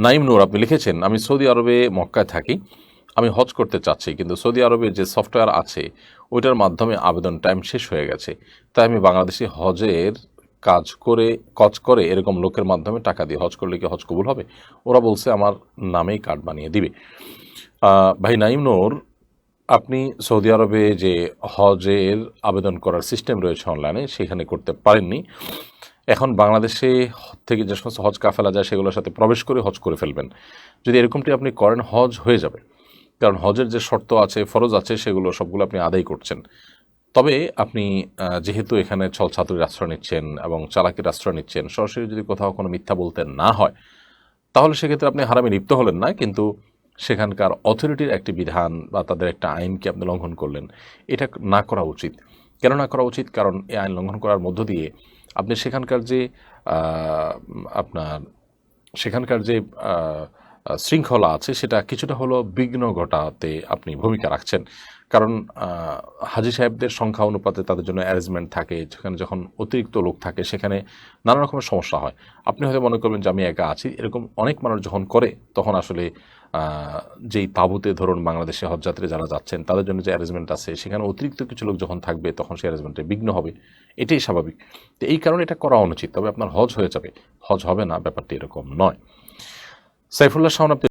নাইম নূর আপনি লিখেছেন, আমি সৌদি আরবে মক্কায় থাকি, আমি হজ করতে চাচ্ছি, কিন্তু সৌদি আরবের যে সফটওয়্যার আছে ওইটার মাধ্যমে আবেদন টাইম শেষ হয়ে গেছে। তাই আমি বাংলাদেশি হজের কাজ করে এরকম লোকের মাধ্যমে টাকা দিয়ে হজ করলে কি হজ কবুল হবে? ওরা বলছে আমার নামেই কার্ড বানিয়ে দিবে। ভাই নাইম নূর, আপনি সৌদি আরবে যে হজের আবেদন করার সিস্টেম রয়েছে অনলাইনে, সেখানে করতে পারেননি। এখন বাংলাদেশে থেকে যে সমস্ত হজ কাফেলা যায় সেগুলোর সাথে প্রবেশ করে হজ করে ফেলবেন। যদি এরকমটি আপনি করেন, হজ হয়ে যাবে। কারণ হজের যে শর্ত আছে, ফরজ আছে, সেগুলো সবগুলো আপনি আদায় করছেন। তবে আপনি যেহেতু এখানে ছলছাতুরির আশ্রয় নিচ্ছেন এবং চালাকির আশ্রয় নিচ্ছেন, সরাসরি যদি কোথাও কোনো মিথ্যা বলতে না হয়, তাহলে সেক্ষেত্রে আপনি হারামে লিপ্ত হলেন না, কিন্তু সেখানকার অথরিটির একটি বিধান বা তাদের একটা আইনকে আপনি লঙ্ঘন করলেন। এটা না করা উচিত। কেন না করা উচিত? কারণ এই আইন লঙ্ঘন করার মধ্য দিয়ে আপনি সেখানকার যে আহ, আপনার সেখানকার যে শৃঙ্খলা আছে সেটা কিছুটা হলো বিঘ্ন ঘটাতে আপনি ভূমিকা রাখছেন। কারণ হাজী সাহেবদের সংখ্যা অনুপাতে তাদের জন্য অ্যারেঞ্জমেন্ট থাকে, যেখানে যখন অতিরিক্ত লোক থাকে সেখানে নানা রকমের সমস্যা হয়। আপনি হয়তো মনে করবেন যে আমি একা আছি, এরকম অনেক মানুষ যখন করে তখন আসলে যেই তাঁবুতে ধরুন বাংলাদেশে হজযাত্রী যারা যাচ্ছেন তাদের জন্য যে অ্যারেঞ্জমেন্ট আছে সেখানে অতিরিক্ত কিছু লোক যখন থাকবে তখন সেই অ্যারেঞ্জমেন্টে বিঘ্ন হবে। এটাই স্বাভাবিক। তো এই কারণে এটা করা অনুচিত। তবে আপনার হজ হয়ে যাবে, হজ হবে না ব্যাপারটি এরকম নয়। সাইফুল্লাহ শাওন, আপনি